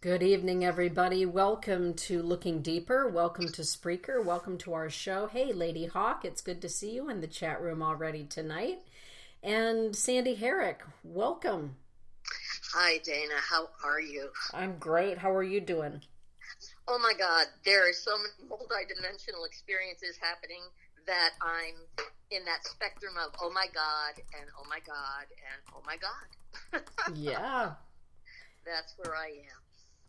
Good evening, everybody. Welcome to Looking Deeper. Welcome to Spreaker. Welcome to our show. Hey, Lady Hawk, it's good to see you in the chat room already tonight. And Sandy Herrick, welcome. Hi, Dana. How are you? I'm great. How are you doing? Oh, my God. There are so many multidimensional experiences happening that I'm in that spectrum of, oh, my God, and oh, my God, and oh, my God. Yeah. That's where I am.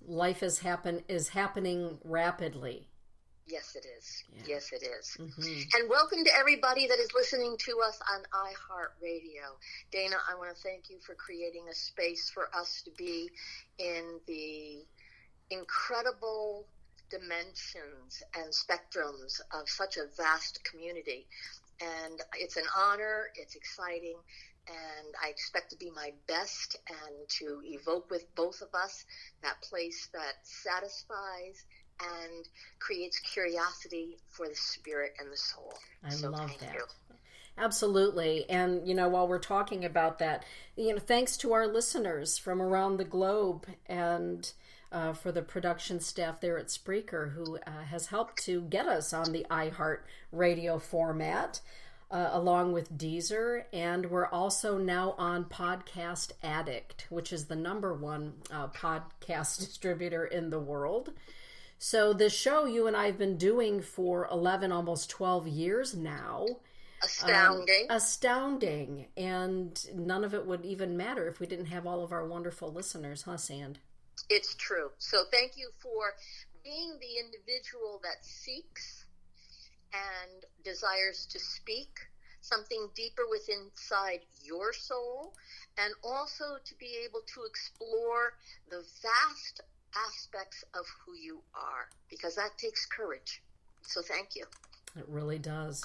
Life is happening rapidly. Yes, it is. Yeah. Yes, it is. Mm-hmm. And welcome to everybody that is listening to us on iHeartRadio. Dana, I want to thank you for creating a space for us to be in the incredible dimensions and spectrums of such a vast community. And it's an honor. It's exciting. And I expect to be my best and to evoke with both of us that place that satisfies and creates curiosity for the spirit and the soul. I love that. You. Absolutely. And, while we're talking about that, thanks to our listeners from around the globe and for the production staff there at Spreaker who has helped to get us on the iHeart Radio format. Along with Deezer, and we're also now on Podcast Addict, which is the #1 podcast distributor in the world. So the show you and I have been doing for 11, almost 12 years now. Astounding. Astounding. And none of it would even matter if we didn't have all of our wonderful listeners, huh, Sand? It's true. So thank you for being the individual that seeks and desires to speak something deeper within inside your soul, and also to be able to explore the vast aspects of who you are, because that takes courage. So thank you. It really does.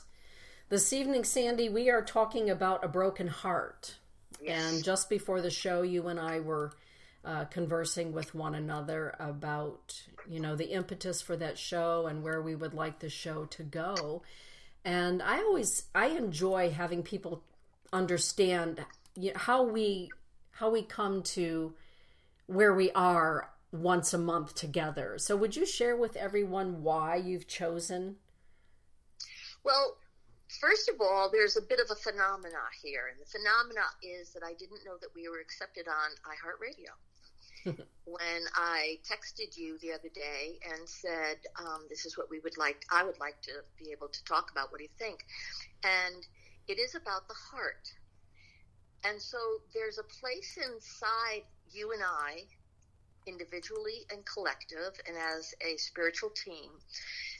This evening, Sandy, we are talking about a broken heart. Yes. And just before the show, you and I were conversing with one another about, the impetus for that show and where we would like the show to go. And I enjoy having people understand how we come to where we are once a month together. So would you share with everyone why you've chosen? Well, first of all, there's a bit of a phenomena here. And the phenomena is that I didn't know that we were accepted on iHeartRadio. When I texted you the other day and said, this is what I would like to be able to talk about. What do you think? And it is about the heart. And so there's a place inside you and I, individually and collective, and as a spiritual team,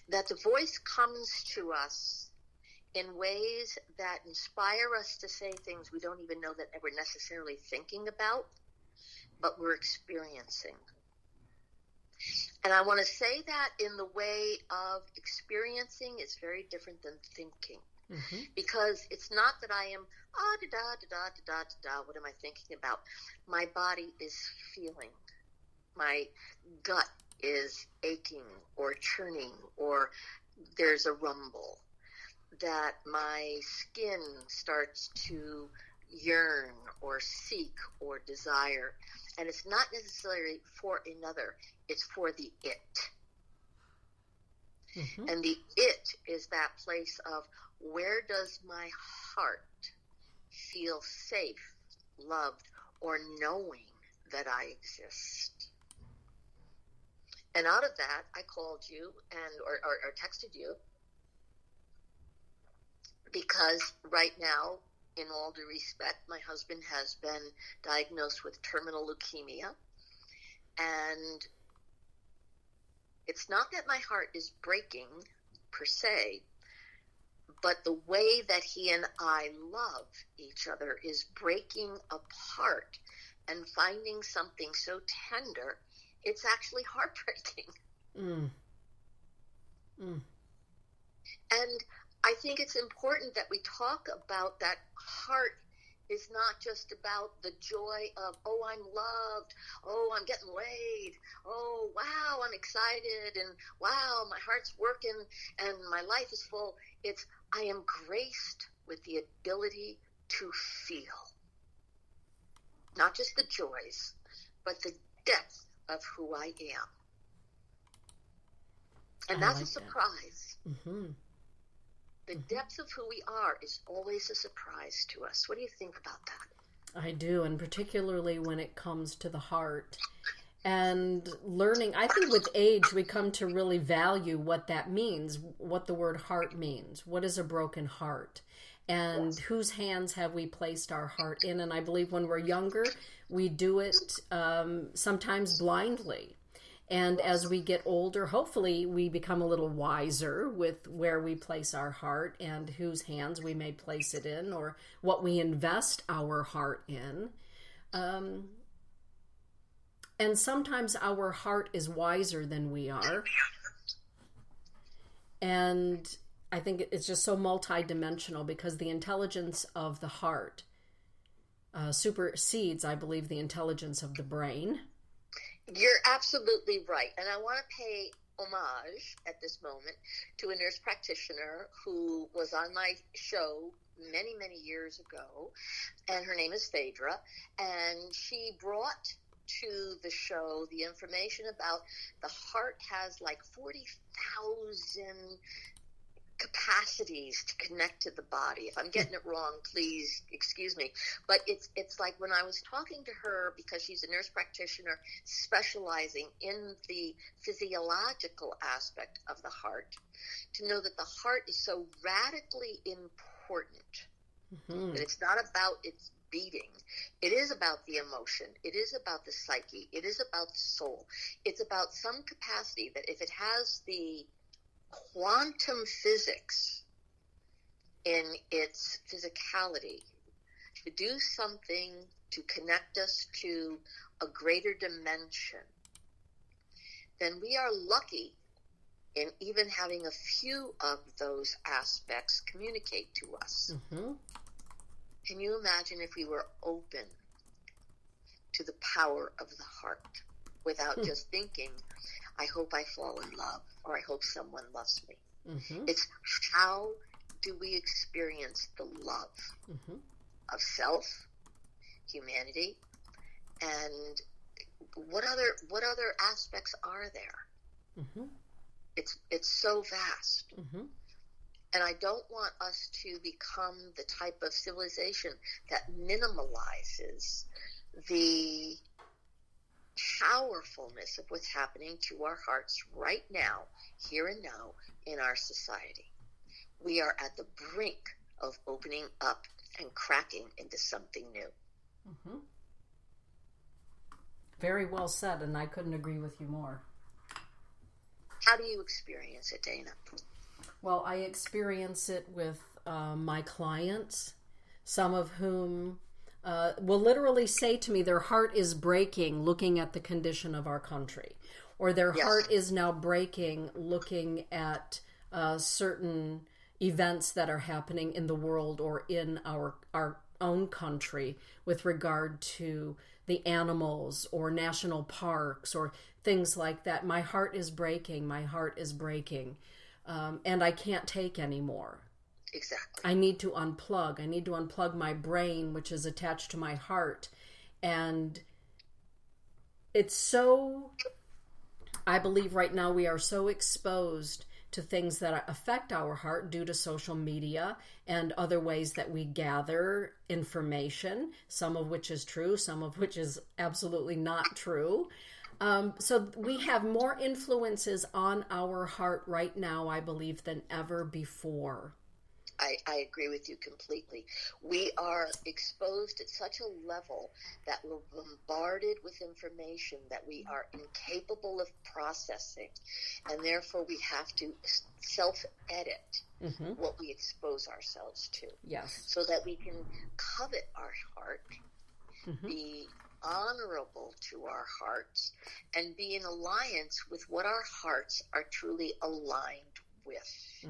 that the voice comes to us in ways that inspire us to say things we don't even know that we're necessarily thinking about, but we're experiencing. And I want to say that in the way of experiencing is very different than thinking. Mm-hmm. Because it's not that I am, what am I thinking about? My body is feeling. My gut is aching or churning, or there's a rumble. That my skin starts to yearn or seek or desire. And it's not necessarily for another, it's for the it. Mm-hmm. And the it is that place of, where does my heart feel safe, loved, or knowing that I exist? And out of that, I called you or texted you, because right now, in all due respect, my husband has been diagnosed with terminal leukemia. And it's not that my heart is breaking, per se, but the way that he and I love each other is breaking apart and finding something so tender, it's actually heartbreaking. Mm. Mm. And I think it's important that we talk about that heart is not just about the joy of, oh, I'm loved, oh, I'm getting laid, oh, wow, I'm excited, and wow, my heart's working, and my life is full. It's, I am graced with the ability to feel. Not just the joys, but the depth of who I am. And that's a surprise. Mm-hmm. The depth of who we are is always a surprise to us. What do you think about that? I do, and particularly when it comes to the heart. And learning, I think with age, we come to really value what that means, what the word heart means. What is a broken heart? And whose hands have we placed our heart in? And I believe when we're younger, we do it sometimes blindly. And as we get older, hopefully we become a little wiser with where we place our heart and whose hands we may place it in, or what we invest our heart in. And sometimes our heart is wiser than we are. And I think it's just so multidimensional because the intelligence of the heart supersedes, I believe, the intelligence of the brain. You're absolutely right. And I want to pay homage at this moment to a nurse practitioner who was on my show many, many years ago. And her name is Phaedra. And she brought to the show the information about the heart has like 40,000 capacities to connect to the body. If I'm getting it wrong, please excuse me. But it's like when I was talking to her, because she's a nurse practitioner specializing in the physiological aspect of the heart, to know that the heart is so radically important that it's not about its beating. It is about the emotion. It is about the psyche. It is about the soul. It's about some capacity that if it has the quantum physics in its physicality to do something to connect us to a greater dimension, then we are lucky in even having a few of those aspects communicate to us. Mm-hmm. Can you imagine if we were open to the power of the heart without just thinking, I hope I fall in love, or I hope someone loves me? Mm-hmm. It's how do we experience the love of self, humanity, and what other aspects are there? Mm-hmm. It's so vast. Mm-hmm. And I don't want us to become the type of civilization that minimalizes the powerfulness of what's happening to our hearts right now, here and now, in our society. We are at the brink of opening up and cracking into something new. Mm-hmm. Very well said, and I couldn't agree with you more. How do you experience it, Dana? Well, I experience it with my clients, some of whom will literally say to me their heart is breaking looking at the condition of our country, or their heart is now breaking looking at certain events that are happening in the world or in our own country with regard to the animals or national parks or things like that. My heart is breaking. My heart is breaking. And I can't take anymore. Exactly. I need to unplug. I need to unplug my brain, which is attached to my heart. And it's so, I believe right now we are so exposed to things that affect our heart due to social media and other ways that we gather information, some of which is true, some of which is absolutely not true. So we have more influences on our heart right now, I believe, than ever before. I agree with you completely. We are exposed at such a level that we're bombarded with information that we are incapable of processing, and therefore we have to self-edit what we expose ourselves to. Yes. So that we can covet our heart, be honorable to our hearts, and be in alliance with what our hearts are truly aligned with.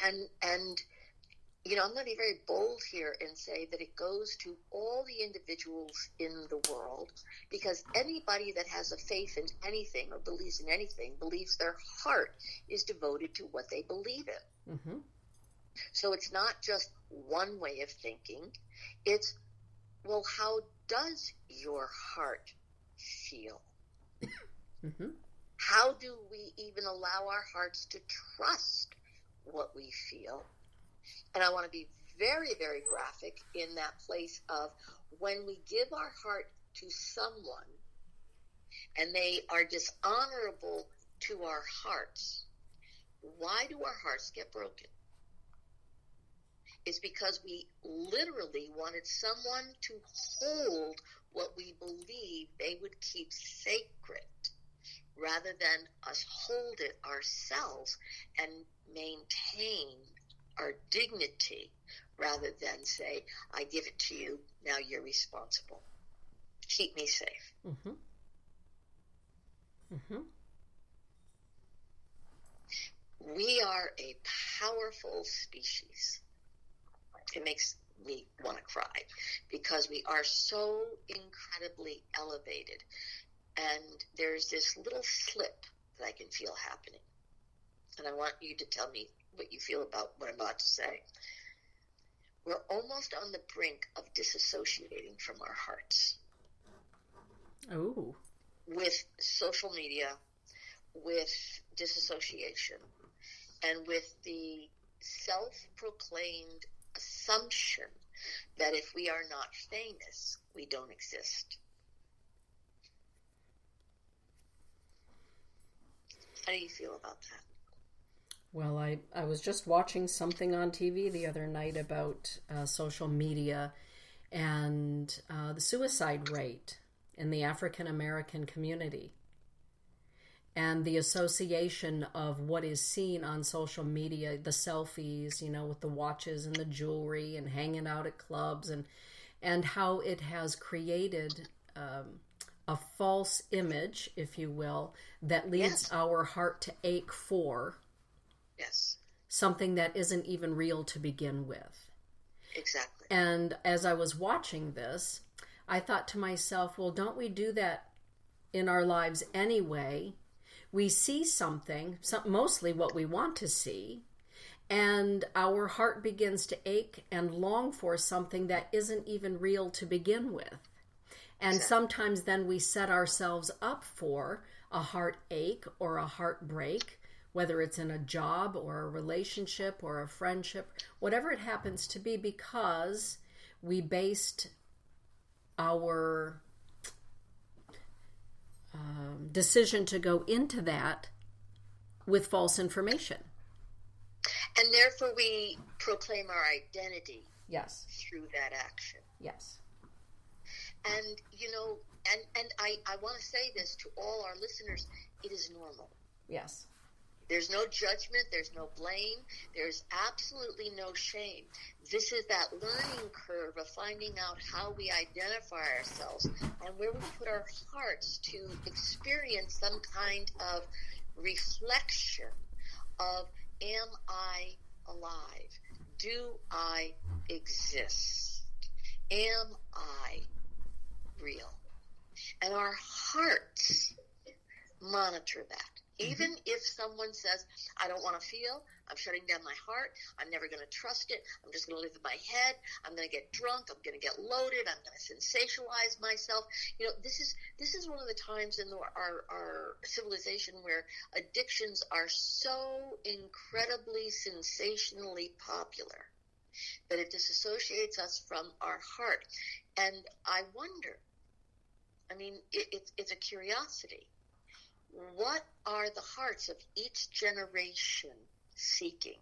And you know, I'm going to be very bold here and say that it goes to all the individuals in the world, because anybody that has a faith in anything or believes in anything believes their heart is devoted to what they believe in. So it's not just one way of thinking. It's, well, how does your heart feel? Mm-hmm. How do we even allow our hearts to trust what we feel? And I want to be very, very graphic in that place of when we give our heart to someone and they are dishonorable to our hearts, why do our hearts get broken? It's because we literally wanted someone to hold what we believe they would keep sacred, rather than us hold it ourselves and maintain our dignity, rather than say, I give it to you, now you're responsible. Keep me safe. Mm-hmm. Mm-hmm. We are a powerful species. It makes me want to cry because we are so incredibly elevated. And there's this little slip that I can feel happening. And I want you to tell me what you feel about what I'm about to say. We're almost on the brink of disassociating from our hearts. Oh. With social media, with disassociation, and with the self-proclaimed assumption that if we are not famous, we don't exist. How do you feel about that? Well, I was just watching something on TV the other night about social media and the suicide rate in the African American community, and the association of what is seen on social media, the selfies, with the watches and the jewelry and hanging out at clubs, and how it has created a false image, if you will, that leads our heart to ache for something that isn't even real to begin with. Exactly. And as I was watching this, I thought to myself, well, don't we do that in our lives anyway? We see something, mostly what we want to see, and our heart begins to ache and long for something that isn't even real to begin with. And sometimes then we set ourselves up for a heartache or a heartbreak, whether it's in a job or a relationship or a friendship, whatever it happens to be, because we based our decision to go into that with false information. And therefore we proclaim our identity through that action. Yes. And, I want to say this to all our listeners, it is normal. Yes. There's no judgment. There's no blame. There's absolutely no shame. This is that learning curve of finding out how we identify ourselves and where we put our hearts to experience some kind of reflection of, am I alive? Do I exist? Am I real? And our hearts monitor that. Even if someone says, I don't want to feel, I'm shutting down my heart, I'm never going to trust it, I'm just going to live in my head, I'm going to get drunk, I'm going to get loaded, I'm going to sensationalize myself. This is one of the times in our civilization where addictions are so incredibly sensationally popular that it disassociates us from our heart. And I wonder, it's a curiosity. What are the hearts of each generation seeking?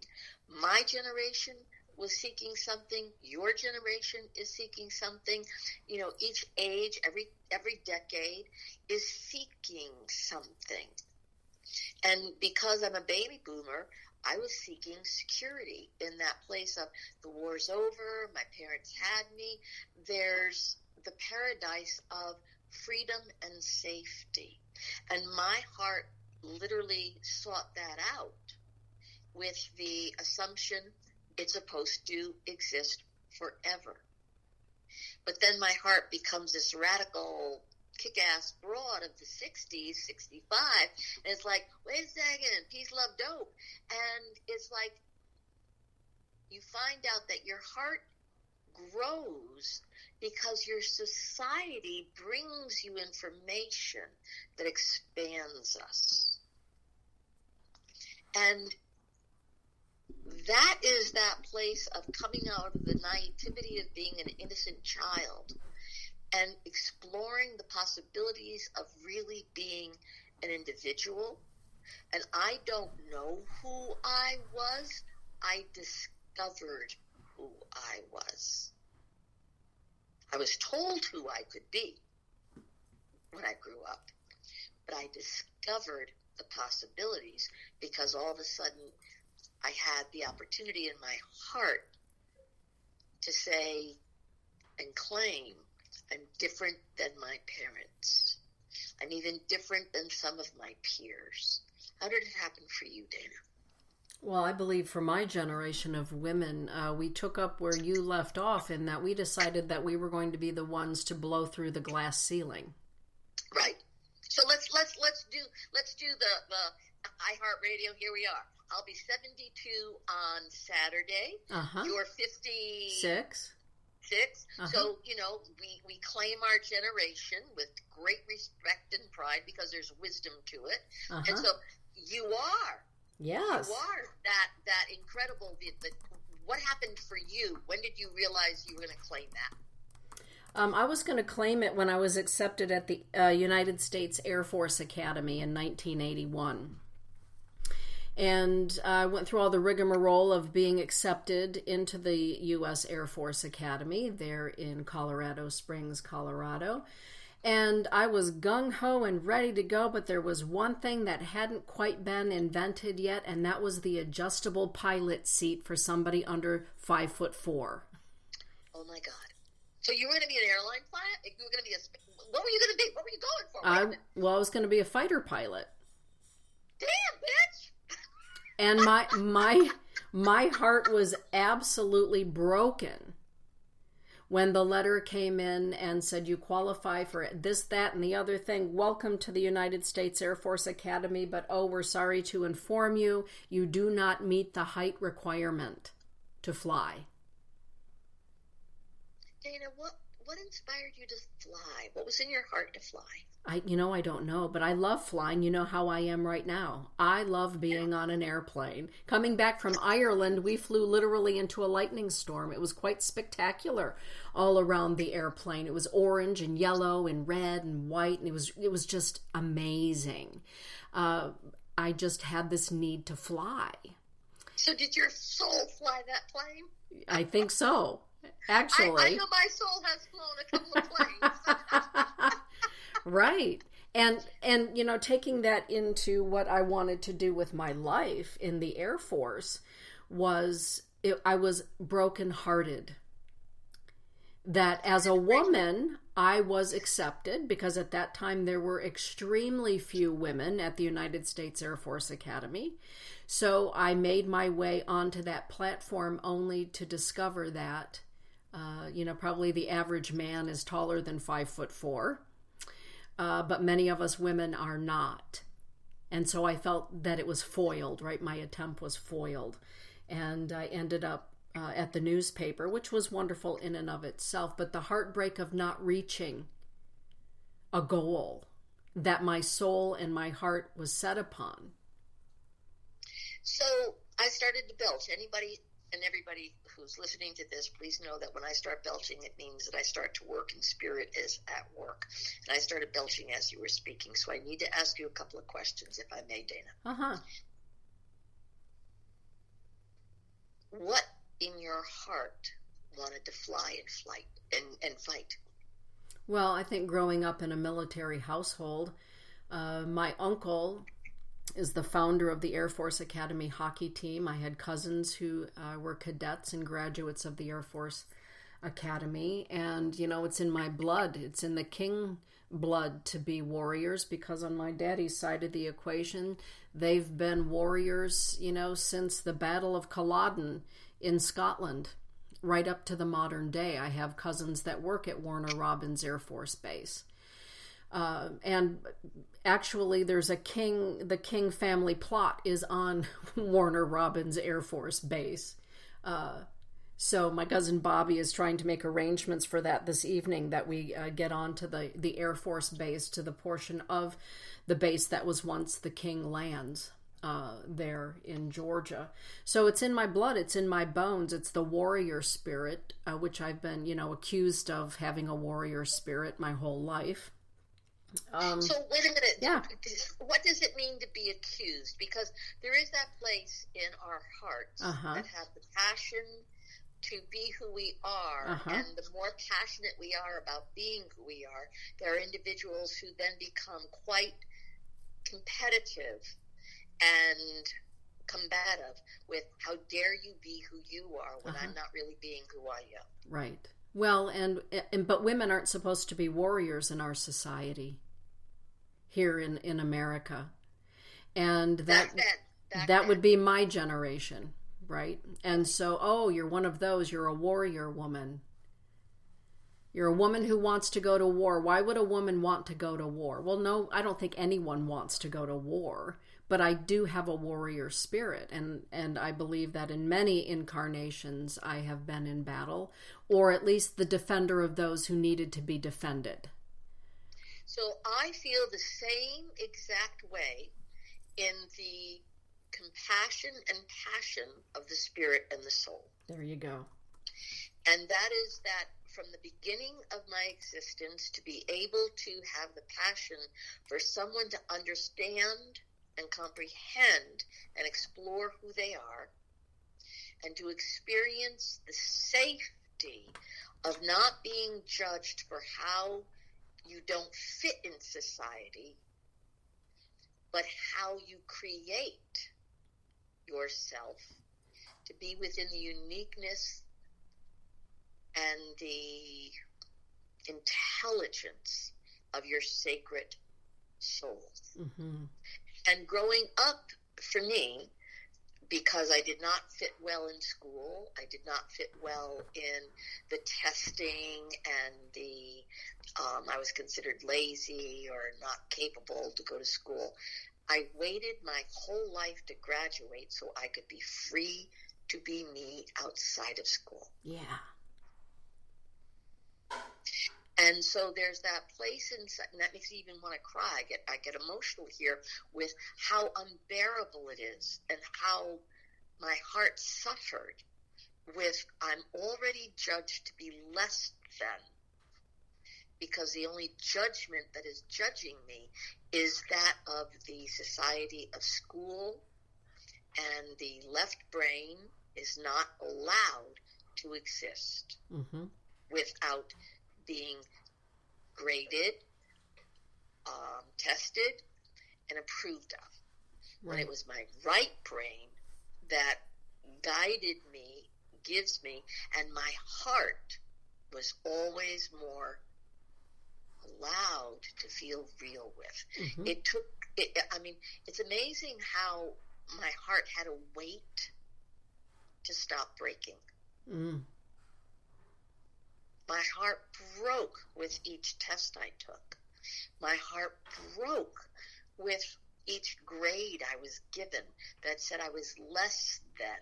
My generation was seeking something. Your generation is seeking something. Each age, every decade is seeking something. And because I'm a baby boomer, I was seeking security in that place of the war's over, my parents had me. There's the paradise of freedom and safety. And my heart literally sought that out with the assumption it's supposed to exist forever. But then my heart becomes this radical, kick-ass broad of the 60s, 65, and it's like, wait a second, peace, love, dope. And it's like you find out that your heart grows because your society brings you information that expands us. And that is that place of coming out of the naivety of being an innocent child and exploring the possibilities of really being an individual. And I don't know who I was. I discovered who I was. I was told who I could be when I grew up, but I discovered the possibilities because all of a sudden I had the opportunity in my heart to say and claim, I'm different than my parents. I'm even different than some of my peers. How did it happen for you, Dana? Well, I believe for my generation of women, we took up where you left off in that we decided that we were going to be the ones to blow through the glass ceiling. Right. So let's do the iHeartRadio. Here we are. I'll be 72 on Saturday. You're 56. So, we claim our generation with great respect and pride because there's wisdom to it. And so you are. Yes. You are that incredible. What happened for you? When did you realize you were going to claim that? I was going to claim it when I was accepted at the United States Air Force Academy in 1981. And I went through all the rigmarole of being accepted into the U.S. Air Force Academy there in Colorado Springs, Colorado. And I was gung-ho and ready to go, but there was one thing that hadn't quite been invented yet, and that was the adjustable pilot seat for somebody under 5'4". Oh my God. So you were going to be an airline pilot? You were going to be what were you going to be? What were you going for? I was going to be a fighter pilot. Damn, bitch! And my heart was absolutely broken when the letter came in and said, you qualify for this, that, and the other thing. Welcome to the United States Air Force Academy, but we're sorry to inform you, you do not meet the height requirement to fly. Dana, what inspired you to fly? What was in your heart to fly? I don't know, but I love flying. You know how I am right now. I love being on an airplane. Coming back from Ireland, we flew literally into a lightning storm. It was quite spectacular all around the airplane. It was orange and yellow and red and white, and it was just amazing. I just had this need to fly. So did your soul fly that plane? I think so. Actually, I know my soul has flown a couple of planes. Right. And taking that into what I wanted to do with my life in the Air Force I was brokenhearted. That as a woman, I was accepted because at that time there were extremely few women at the United States Air Force Academy. So I made my way onto that platform only to discover that, probably the average man is taller than 5'4". But many of us women are not. And so I felt that it was foiled, right? My attempt was foiled. And I ended up at the newspaper, which was wonderful in and of itself, but the heartbreak of not reaching a goal that my soul and my heart was set upon. So I started to belch. Anybody and everybody who's listening to this, please know that when I start belching, it means that I start to work and spirit is at work. And I started belching as you were speaking. So I need to ask you a couple of questions, if I may, Dana. What in your heart wanted to fly and fight? Well, I think growing up in a military household, my uncle is the founder of the Air Force Academy hockey team. I had cousins who were cadets and graduates of the Air Force Academy. And, it's in my blood. It's in the king blood to be warriors because on my daddy's side of the equation, they've been warriors, since the Battle of Culloden in Scotland, right up to the modern day. I have cousins that work at Warner Robins Air Force Base. And actually there's the King family plot is on Warner Robins Air Force Base. So my cousin Bobby is trying to make arrangements for that this evening, that we get on to the Air Force base, to the portion of the base that was once the King Lands there in Georgia. So it's in my blood, it's in my bones, it's the warrior spirit, which I've been, accused of having a warrior spirit my whole life. So wait a minute. Yeah. What does it mean to be accused? Because there is that place in our hearts that have the passion to be who we are, and the more passionate we are about being who we are, there are individuals who then become quite competitive and combative with, how dare you be who you are when I'm not really being who I am. Right. Well, but women aren't supposed to be warriors in our society here in America. And that would be my generation, right? And so, you're one of those, you're a warrior woman. You're a woman who wants to go to war. Why would a woman want to go to war? Well, no, I don't think anyone wants to go to war, but I do have a warrior spirit, and I believe that in many incarnations I have been in battle, or at least the defender of those who needed to be defended. So I feel the same exact way in the compassion and passion of the spirit and the soul. There you go. And that is that from the beginning of my existence, to be able to have the passion for someone to understand and comprehend and explore who they are, and to experience the safety of not being judged for how you don't fit in society, but how you create yourself to be within the uniqueness and the intelligence of your sacred soul. Mm-hmm. And growing up, for me, because I did not fit well in school, I did not fit well in the testing, and I was considered lazy or not capable to go to school. I waited my whole life to graduate so I could be free to be me outside of school. Yeah. And so there's that place inside, and that makes me even want to cry. I get emotional here with how unbearable it is, and how my heart suffered with, I'm already judged to be less than, because the only judgment that is judging me is that of the society of school, and the left brain is not allowed to exist without being graded, tested, and approved of. Right. When it was my right brain that guided me, gives me, and my heart was always more allowed to feel real with. It's amazing how my heart had to wait to stop breaking. Mm. My heart broke with each test I took. My heart broke with each grade I was given that said I was less than,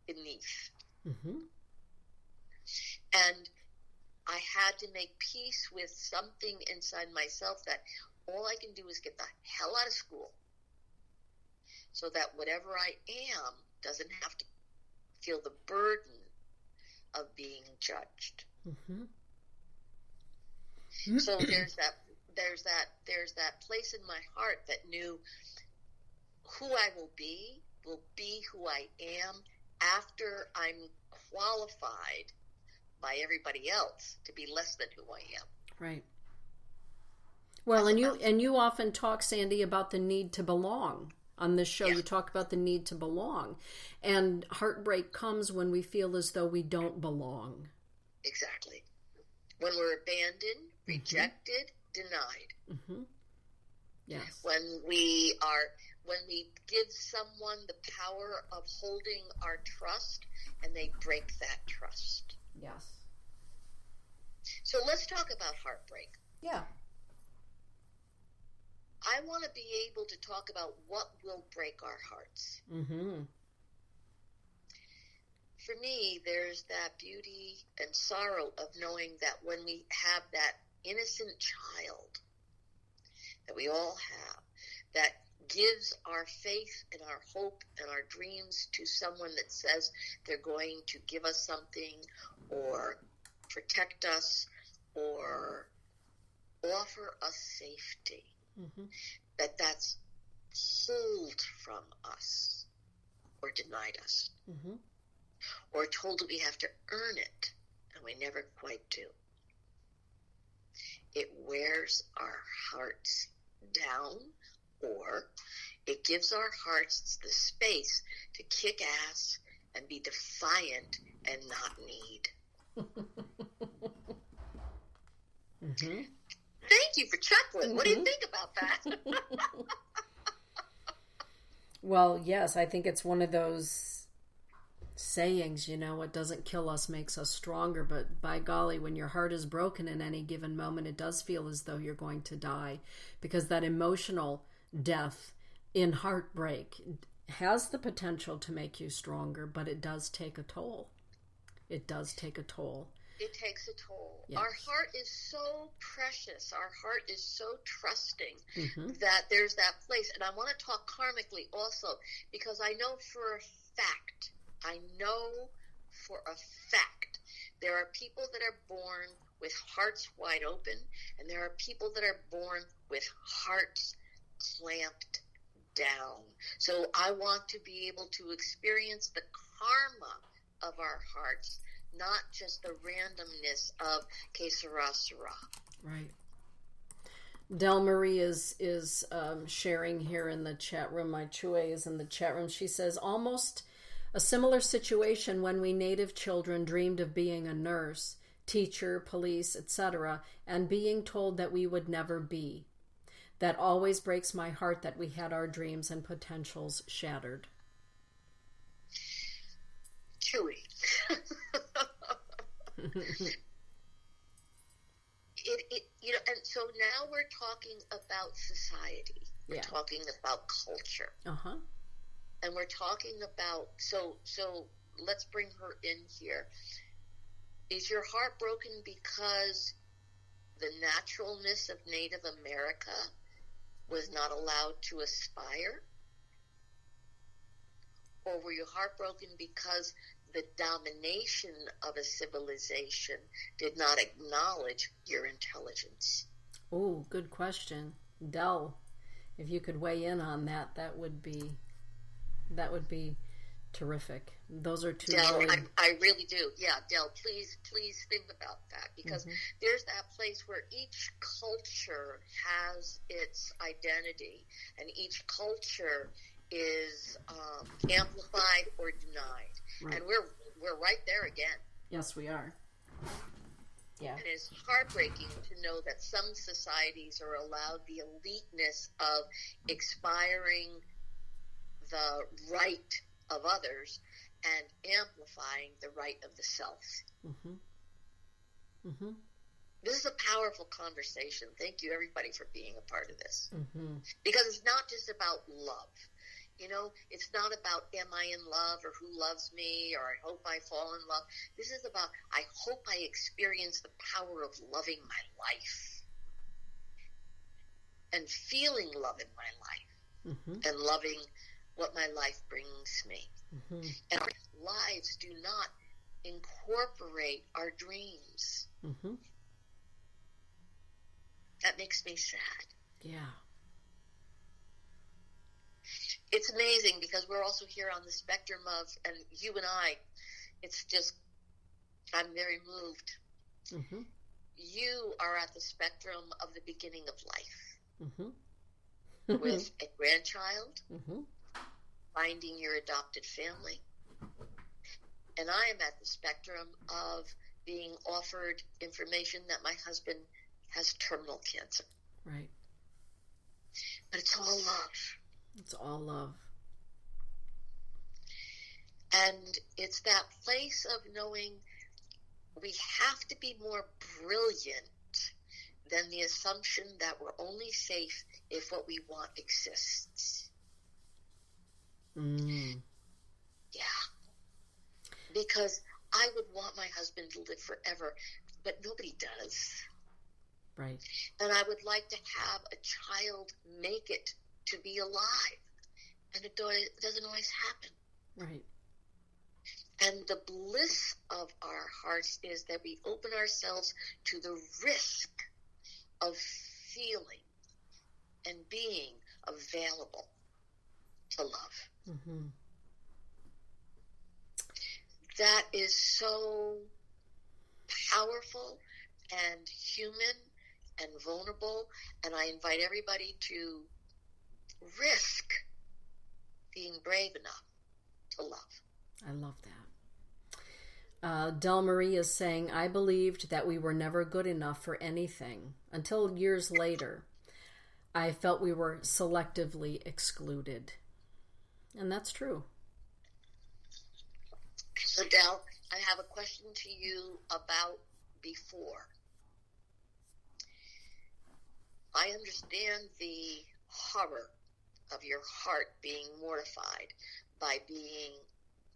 beneath. Mm-hmm. And I had to make peace with something inside myself that all I can do is get the hell out of school, so that whatever I am doesn't have to feel the burden of being judged. Mm-hmm. So there's that place in my heart that knew who I will be who I am after I'm qualified by everybody else to be less than who I am. Right. Well, and you often talk, Sandy, about the need to belong. On this show, You talk about the need to belong. And heartbreak comes when we feel as though we don't belong. Exactly. When we're abandoned, rejected, denied. Mm-hmm. Yes. When we give someone the power of holding our trust, and they break that trust. Yes. So let's talk about heartbreak. Yeah. I want to be able to talk about what will break our hearts. Mm-hmm. for me, there's that beauty and sorrow of knowing that when we have that innocent child that we all have, that gives our faith and our hope and our dreams to someone that says they're going to give us something or protect us or offer us safety, that's pulled from us or denied us, or told that we have to earn it, and we never quite do. It wears our hearts down, or it gives our hearts the space to kick ass and be defiant and not need. Thank you for chuckling. What do you think about that? Well, yes, I think it's one of those sayings, what doesn't kill us makes us stronger. But by golly, when your heart is broken in any given moment, it does feel as though you're going to die, because that emotional death in heartbreak has the potential to make you stronger, but it does take a toll. It does take a toll. It takes a toll. Yes. Our heart is so precious. Our heart is so trusting that there's that place. And I want to talk karmically also, because I know for a fact, there are people that are born with hearts wide open, and there are people that are born with hearts clamped down. So I want to be able to experience the karma of our hearts, not just the randomness of que sera, sera. Right. Del Marie is sharing here in the chat room. My Chue is in the chat room. She says, almost a similar situation when we Native children dreamed of being a nurse, teacher, police, etc., and being told that we would never be. That always breaks my heart that we had our dreams and potentials shattered. Chewy. And so now we're talking about society. We're talking about culture. And we're talking about, so let's bring her in here. Is your heart broken because the naturalness of Native America was not allowed to aspire? Or were you heartbroken because the domination of a civilization did not acknowledge your intelligence? Oh, good question. Del, if you could weigh in on that, that would be terrific. Those are two. Del, I really do. Yeah, Del, please think about that, because there's that place where each culture has its identity, and each culture is amplified or denied. Right. And we're right there again. Yes, we are. Yeah. And it's heartbreaking to know that some societies are allowed the eliteness of expiring the right of others and amplifying the right of the self. This is a powerful conversation. Thank you, everybody, for being a part of this. Because it's not just about love. It's not about am I in love or who loves me or I hope I fall in love. This is about I hope I experience the power of loving my life and feeling love in my life and loving what my life brings me. And our lives do not incorporate our dreams. That makes me sad. Yeah. It's amazing because we're also here on the spectrum of, and you and I, it's just, I'm very moved. You are at the spectrum of the beginning of life with a grandchild, finding your adopted family. And I am at the spectrum of being offered information that my husband has terminal cancer. Right. But it's all love. It's all love. And it's that place of knowing we have to be more brilliant than the assumption that we're only safe if what we want exists. Yeah. because I would want my husband to live forever, but nobody does. Right. And I would like to have a child make it to be alive. And it doesn't always happen. Right. And the bliss of our hearts is that we open ourselves to the risk of feeling and being available to love. Mm-hmm. That is so powerful and human and vulnerable, and I invite everybody to risk being brave enough to love. I love that. Del Marie is saying, I believed that we were never good enough for anything until years later. I felt we were selectively excluded. And that's true. So, Del, I have a question to you about before. I understand the horror of your heart being mortified by being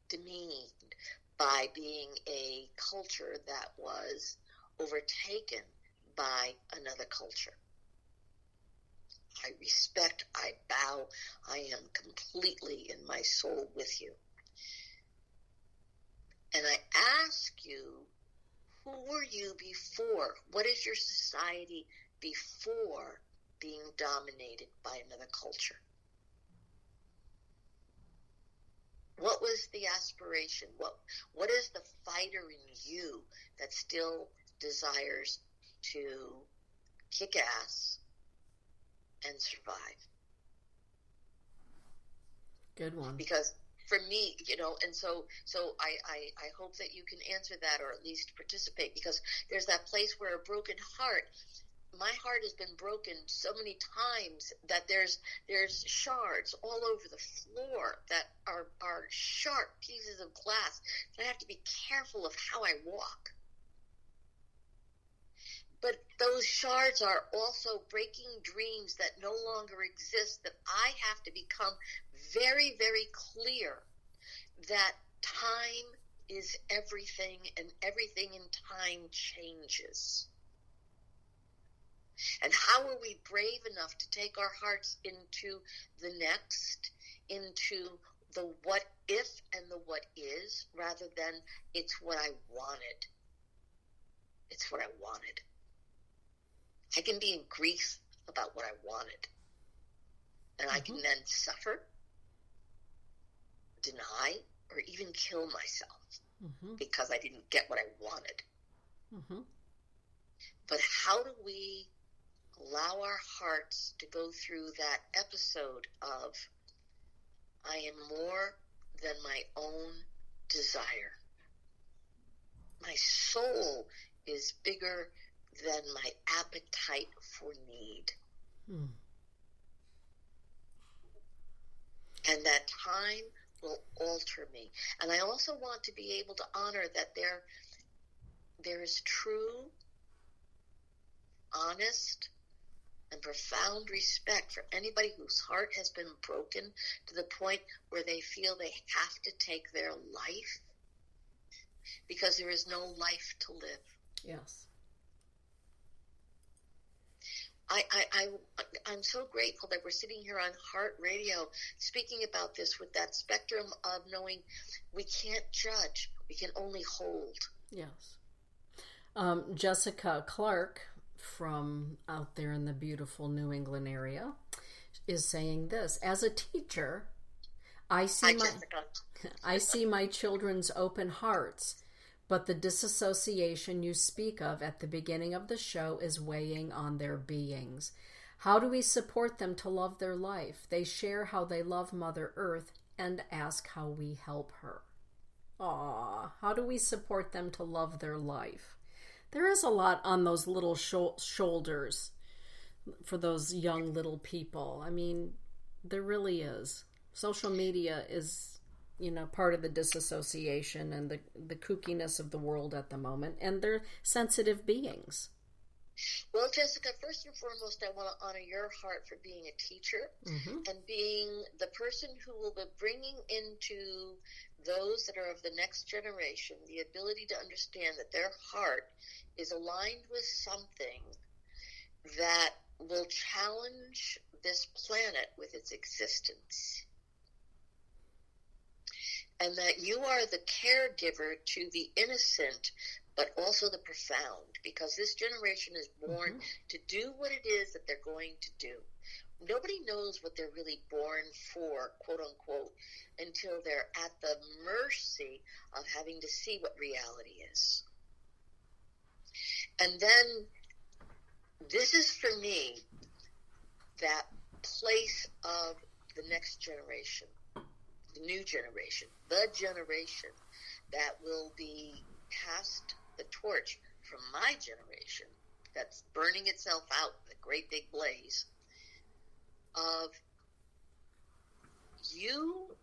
demeaned, by being a culture that was overtaken by another culture. I respect, I bow, I am completely in my soul with you. And I ask you, who were you before? What is your society before being dominated by another culture? What was the aspiration? What is the fighter in you that still desires to kick ass and survive? Good one. Because for me, and so I hope that you can answer that, or at least participate, because there's that place where a broken heart, my heart has been broken so many times that there's shards all over the floor that are sharp pieces of glass. And I have to be careful of how I walk. But those shards are also breaking dreams that no longer exist, that I have to become very, very clear that time is everything, and everything in time changes. And how are we brave enough to take our hearts into the next, into the what if and the what is, rather than it's what I wanted. It's what I wanted. I can be in grief about what I wanted. And I can then suffer, deny, or even kill myself because I didn't get what I wanted. But how do we allow our hearts to go through that episode of, I am more than my own desire. My soul is bigger than my appetite for need. And that time will alter me. And I also want to be able to honor that there is true, honest, and profound respect for anybody whose heart has been broken to the point where they feel they have to take their life because there is no life to live. Yes. I'm so grateful that we're sitting here on Heart Radio speaking about this with that spectrum of knowing we can't judge, we can only hold. Yes. Jessica Clark from out there in the beautiful New England area is saying this: as a teacher, I see my children's open hearts, but the disassociation you speak of at the beginning of the show is weighing on their beings. How do we support them to love their life? They share how they love Mother Earth and ask how we help her. How do we support them to love their life? There is a lot on those little shoulders for those young little people. I mean, there really is. Social media is, part of the disassociation and the kookiness of the world at the moment, and they're sensitive beings. Well, Jessica, first and foremost, I want to honor your heart for being a teacher and being the person who will be bringing into those that are of the next generation the ability to understand that their heart is aligned with something that will challenge this planet with its existence. And that you are the caregiver to the innocent, but also the profound, because this generation is born to do what it is that they're going to do. Nobody knows what they're really born for, quote unquote, until they're at the mercy of having to see what reality is. And then this is for me that place of the next generation, the new generation, the generation that will be passed the torch from my generation that's burning itself out in a great big blaze of you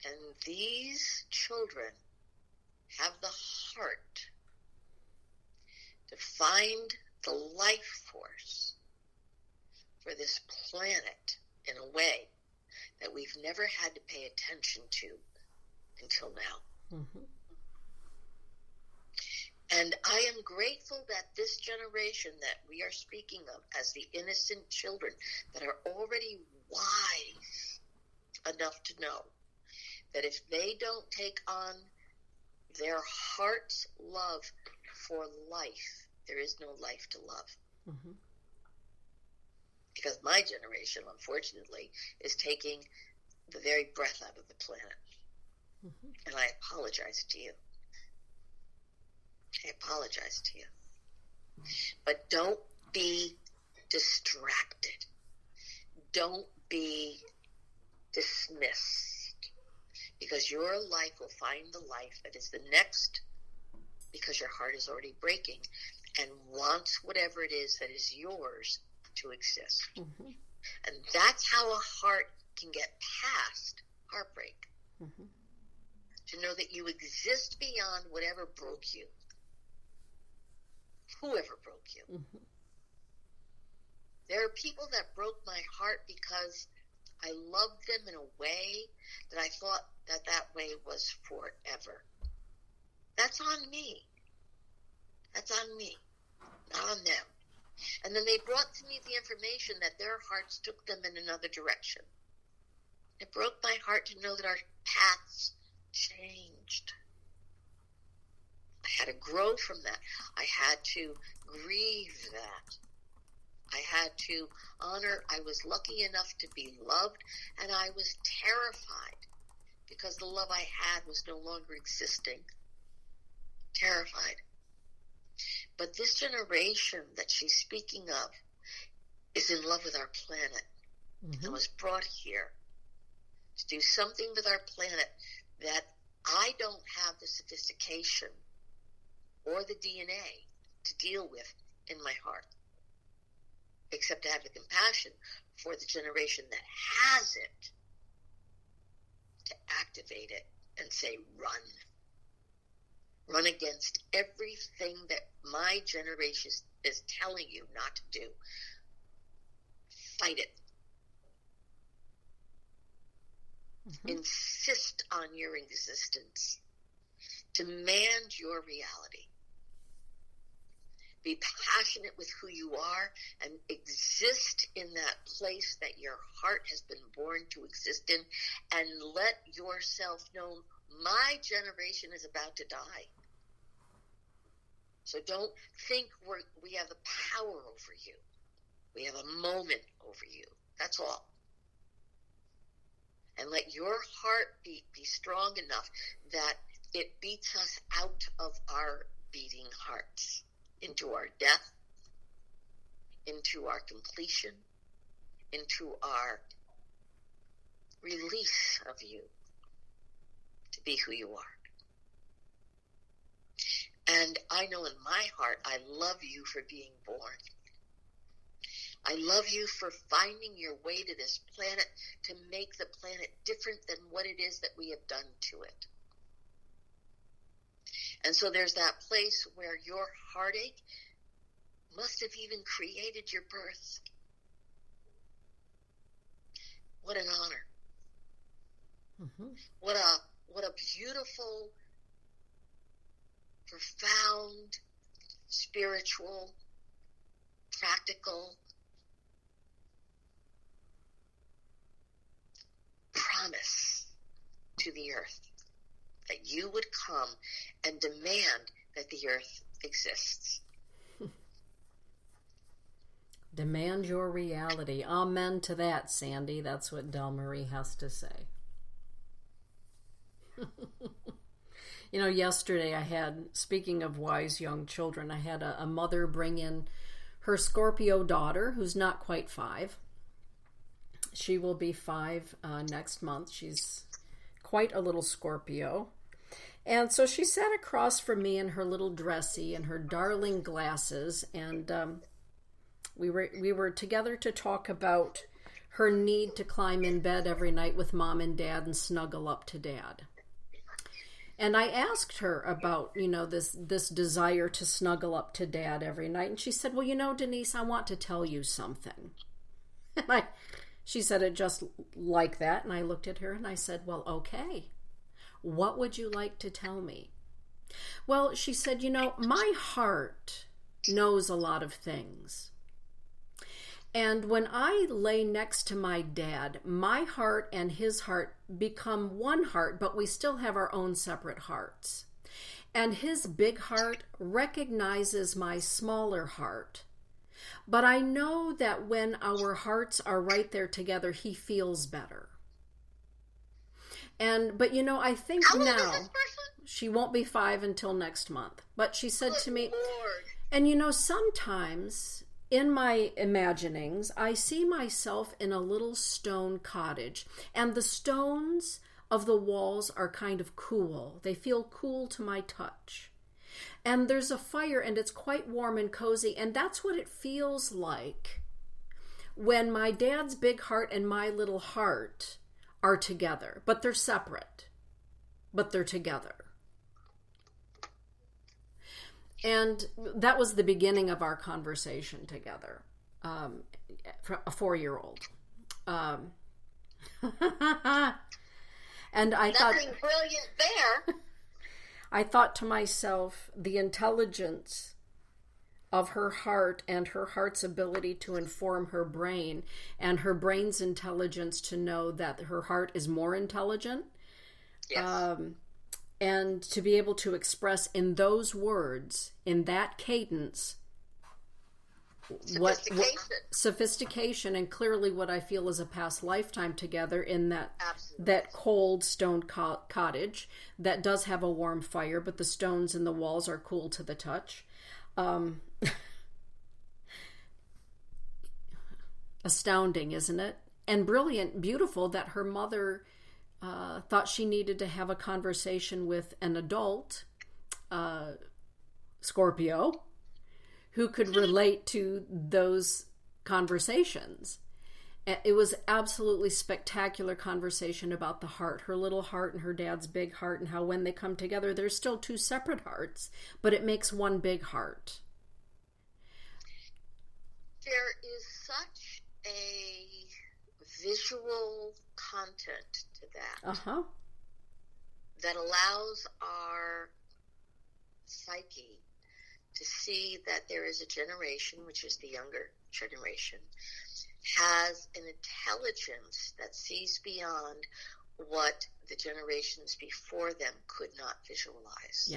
and these children have the heart to find the life force for this planet in a way that we've never had to pay attention to until now. And I am grateful that this generation that we are speaking of as the innocent children that are already wise enough to know that if they don't take on their heart's love for life, there is no life to love. Because my generation, unfortunately, is taking the very breath out of the planet. And I apologize to you. I apologize to you. But don't be distracted. Don't be dismissed. Because your life will find the life that is the next, because your heart is already breaking and wants whatever it is that is yours to exist. And that's how a heart can get past heartbreak. To know that you exist beyond whatever broke you. Whoever broke you. There are people that broke my heart because I loved them in a way that I thought that that way was forever. That's on me. That's on me, not on them. And then they brought to me the information that their hearts took them in another direction. It broke my heart to know that our paths changed. I had to grow from that. I had to grieve that. I had to honor. I was lucky enough to be loved, and I was terrified because the love I had was no longer existing. Terrified. But this generation that she's speaking of is in love with our planet and was brought here to do something with our planet that I don't have the sophistication or the DNA to deal with in my heart, except to have the compassion for the generation that has it, to activate it and say, run. Run against everything that my generation is telling you not to do. Fight it. Insist on your existence. Demand your reality. Be passionate with who you are and exist in that place that your heart has been born to exist in, and let yourself know my generation is about to die. So don't think we have the power over you. We have a moment over you. That's all. And let your heartbeat be strong enough that it beats us out of our beating hearts into our death, into our completion, into our release of you to be who you are. And I know in my heart, I love you for being born. I love you for finding your way to this planet to make the planet different than what it is that we have done to it. And so there's that place where your heartache must have even created your birth. What an honor. Mm-hmm. What a beautiful, profound, spiritual, practical promise to the earth that you would come and demand that the earth exists. Demand your reality. Amen to that, Sandy. That's what Del Marie has to say. You know, yesterday I had, speaking of wise young children, I had a mother bring in her Scorpio daughter, who's not quite 5. She will be 5 next month. She's quite a little Scorpio. And so she sat across from me in her little dressy and her darling glasses, and we were together to talk about her need to climb in bed every night with Mom and Dad and snuggle up to Dad. And I asked her about, you know, this desire to snuggle up to Dad every night. And she said, well, you know, Denise, I want to tell you something. And she said it just like that. And I looked at her and I said, well, okay. What would you like to tell me? Well, she said, you know, my heart knows a lot of things. And when I lay next to my dad, my heart and his heart become one heart, but we still have our own separate hearts. And his big heart recognizes my smaller heart. But I know that when our hearts are right there together, he feels better. But you know, I think How old now is this person? she won't be 5 until next month. But she said Good to me, Lord. and you know, sometimes in my imaginings, I see myself in a little stone cottage, and the stones of the walls are kind of cool. They feel cool to my touch. And there's a fire, and it's quite warm and cozy, and that's what it feels like when my dad's big heart and my little heart are together. But they're separate, but they're together. And that was the beginning of our conversation together, for a 4-year-old. And I thought, Nothing brilliant there. I thought to myself, the intelligence of her heart and her heart's ability to inform her brain, and her brain's intelligence to know that her heart is more intelligent. Yes. And to be able to express in those words, in that cadence, sophistication, and clearly what I feel is a past lifetime together in that cold stone cottage that does have a warm fire, but the stones in the walls are cool to the touch. Astounding, isn't it? And brilliant, beautiful that her mother thought she needed to have a conversation with an adult Scorpio who could relate to those conversations. It was absolutely spectacular conversation about the heart, her little heart and her dad's big heart, and how when they come together, there's still 2 separate hearts, but it makes one big heart. There is such a visual content to that that allows our psyche to see that there is a generation, which is the younger generation, has an intelligence that sees beyond what the generations before them could not visualize.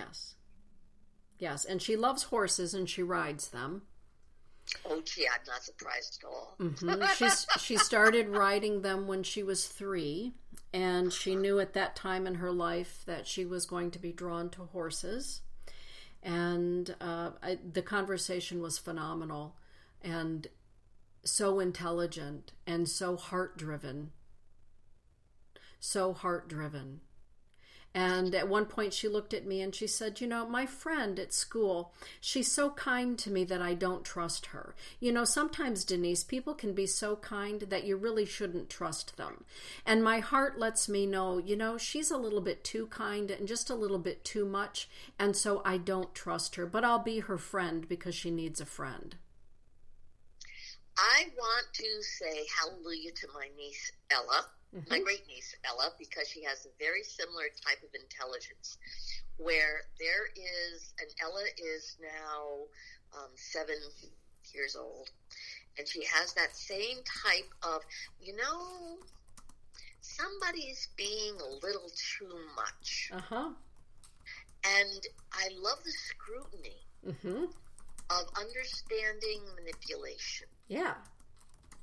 Yes, and she loves horses and she rides them. Oh, gee, I'm not surprised at all. She started riding them when she was 3, and she knew at that time in her life that she was going to be drawn to horses. And the conversation was phenomenal and so intelligent and so heart-driven. And at one point she looked at me and she said, you know, my friend at school, she's so kind to me that I don't trust her. You know, sometimes, Denise, people can be so kind that you really shouldn't trust them. And my heart lets me know, you know, she's a little bit too kind and just a little bit too much. And so I don't trust her, but I'll be her friend because she needs a friend. I want to say hallelujah to my niece, Ella, my great niece, Ella, because she has a very similar type of intelligence, where there is, and Ella is now 7 years old, and she has that same type of, somebody's being a little too much. And I love the scrutiny of understanding manipulation. Yeah.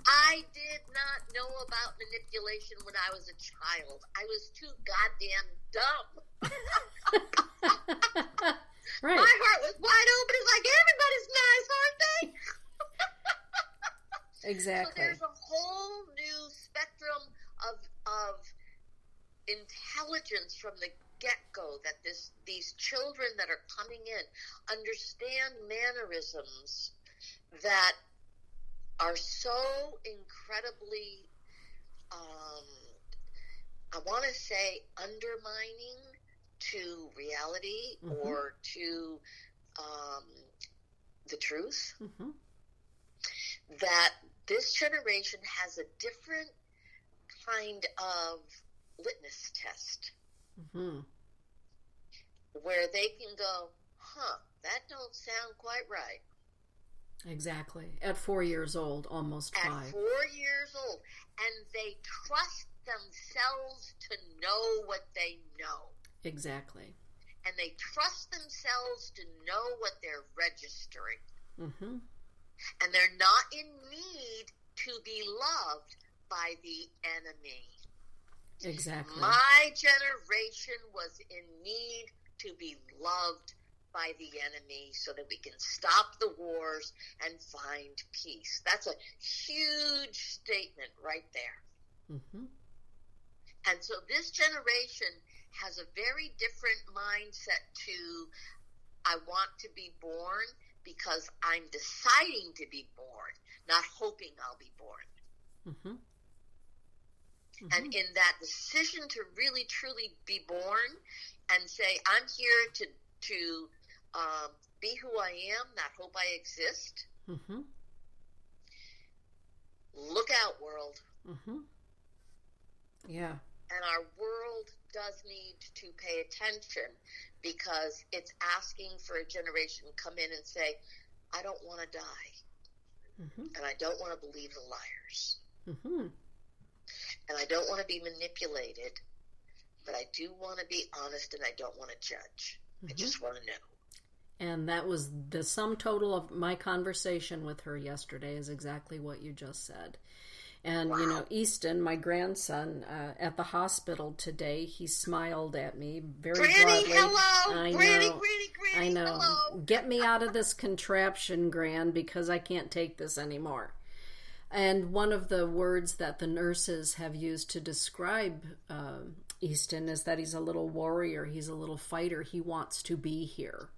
I did not know about manipulation when I was a child. I was too goddamn dumb. Right. My heart was wide open. It's like, everybody's nice, aren't they? Exactly. So there's a whole new spectrum of intelligence from the get-go that these children that are coming in understand mannerisms that are so incredibly, I want to say, undermining to reality or to the truth, that this generation has a different kind of litmus test where they can go, that don't sound quite right. Exactly. At 4 years old, almost 5. At 4 years old. And they trust themselves to know what they know. Exactly. And they trust themselves to know what they're registering. And they're not in need to be loved by the enemy. Exactly. My generation was in need to be loved by the enemy so that we can stop the wars and find peace. That's a huge statement right there. And so this generation has a very different mindset to, I want to be born because I'm deciding to be born, not hoping I'll be born. And in that decision to really, truly be born and say, I'm here to be who I am, not hope I exist. Look out, world. Yeah. And our world does need to pay attention because it's asking for a generation to come in and say, I don't want to die. And I don't want to believe the liars. And I don't want to be manipulated, but I do want to be honest and I don't want to judge. I just want to know. And that was the sum total of my conversation with her yesterday, is exactly what you just said. And, Easton, my grandson, at the hospital today, he smiled at me very Granny, broadly. hello! I Granny, know. Granny, I know. hello! Get me out of this contraption, Gran, because I can't take this anymore. And one of the words that the nurses have used to describe Easton is that he's a little warrior, he's a little fighter, he wants to be here.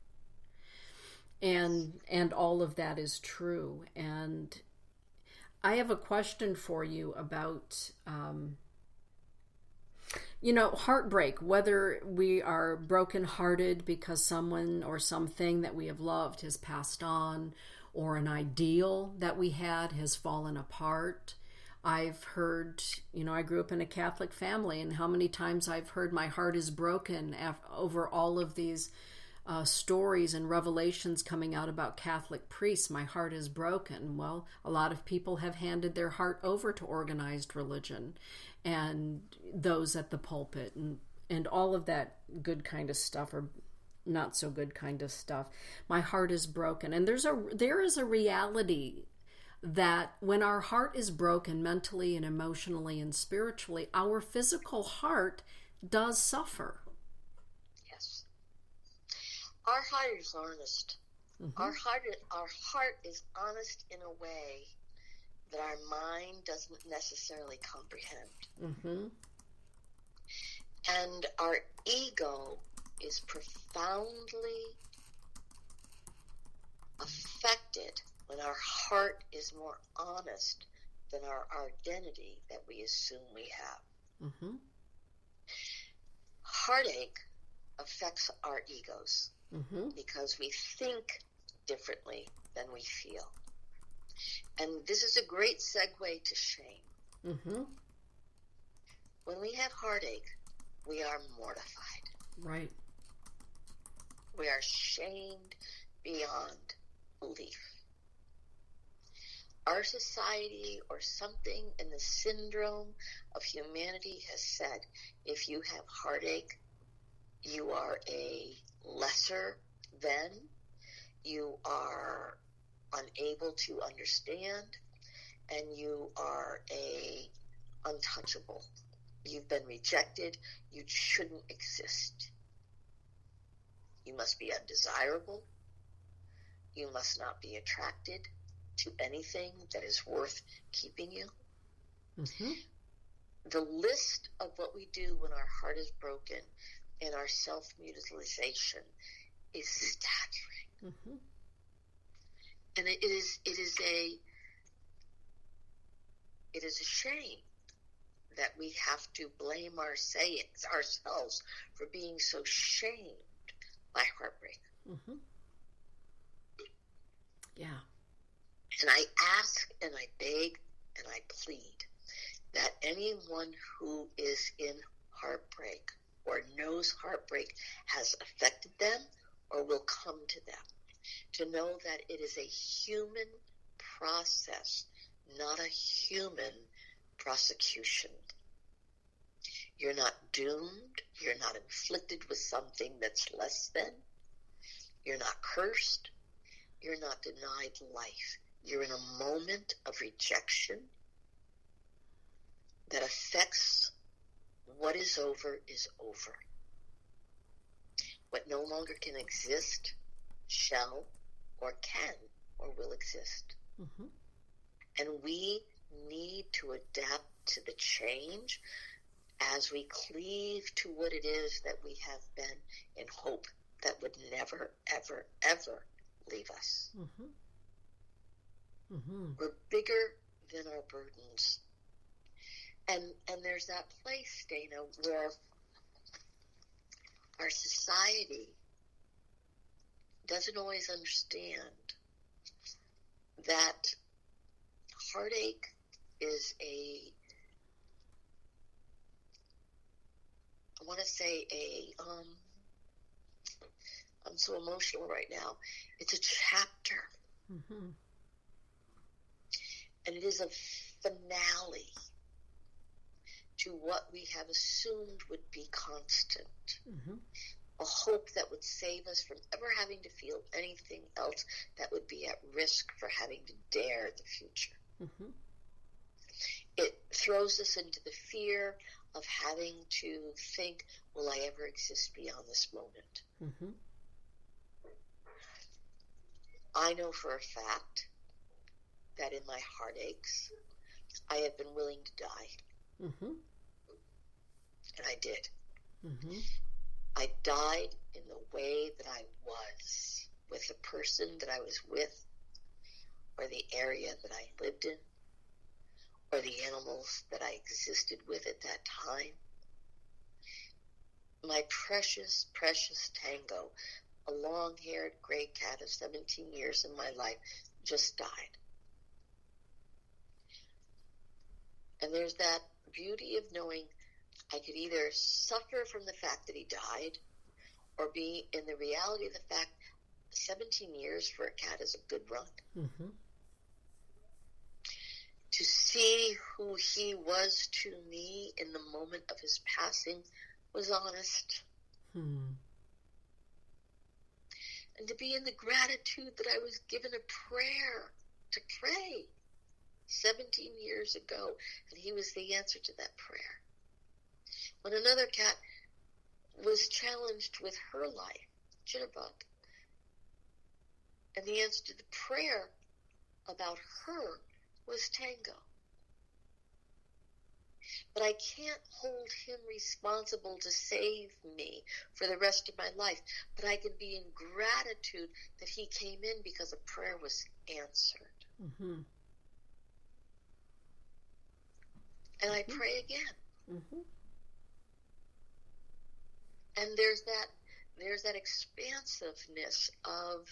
And all of that is true. And I have a question for you about, heartbreak, whether we are brokenhearted because someone or something that we have loved has passed on, or an ideal that we had has fallen apart. I've heard, I grew up in a Catholic family, and how many times I've heard my heart is broken over all of these stories and revelations coming out about Catholic priests. My heart is broken. Well, a lot of people have handed their heart over to organized religion and those at the pulpit and all of that good kind of stuff, or not so good kind of stuff. My heart is broken. And there is a reality that when our heart is broken mentally and emotionally and spiritually, our physical heart does suffer. Yes. Our heart is honest. Our heart is honest in a way that our mind doesn't necessarily comprehend. And our ego is profoundly affected when our heart is more honest than our identity that we assume we have. Heartache affects our egos because we think differently than we feel. And this is a great segue to shame. Mm-hmm. When we have heartache, we are mortified. Right. We are shamed beyond belief. Our society, or something in the syndrome of humanity, has said, if you have heartache, you are a lesser than, you are unable to understand, and you are a untouchable. You've been rejected. You shouldn't exist. You must be undesirable. You must not be attracted to anything that is worth keeping you. Mm-hmm. The list of what we do when our heart is broken and our self-mutilization is staggering. Mm-hmm. And it is a shame that we have to blame ourselves for being so shamed by heartbreak. Mm-hmm. Yeah. And I ask and I beg and I plead that anyone who is in heartbreak or knows heartbreak has affected them or will come to them, to know that it is a human process, not a human prosecution. You're not doomed. You're not inflicted with something that's less than. You're not cursed. You're not denied life. You're in a moment of rejection that affects what is over is over. What no longer can exist shall or can or will exist. Mm-hmm. And we need to adapt to the change as we cleave to what it is that we have been in hope that would never, ever, ever leave us. Mm-hmm. Mm-hmm. We're bigger than our burdens. And there's that place, Dana, where our society doesn't always understand that heartache is I'm so emotional right now. It's a chapter. Mm-hmm. And it is a finale to what we have assumed would be constant. Mm-hmm. A hope that would save us from ever having to feel anything else that would be at risk for having to dare the future. Mm-hmm. It throws us into the fear of having to think, will I ever exist beyond this moment? Mm-hmm. I know for a fact that in my heartaches, I have been willing to die. Mm-hmm. And I did. Mm-hmm. I died in the way that I was, with the person that I was with, or the area that I lived in, or the animals that I existed with at that time. My precious, precious Tango, a long-haired gray cat of 17 years in my life, just died. And there's that beauty of knowing I could either suffer from the fact that he died or be in the reality of the fact 17 years for a cat is a good run. Mm-hmm. To see who he was to me in the moment of his passing was honest. Hmm. And to be in the gratitude that I was given a prayer to pray 17 years ago, and he was the answer to that prayer. When another cat was challenged with her life, Jitterbug, and the answer to the prayer about her was Tango. But I can't hold him responsible to save me for the rest of my life. But I can be in gratitude that he came in because a prayer was answered. Mm-hmm. And I pray again. Mm-hmm. And there's that expansiveness of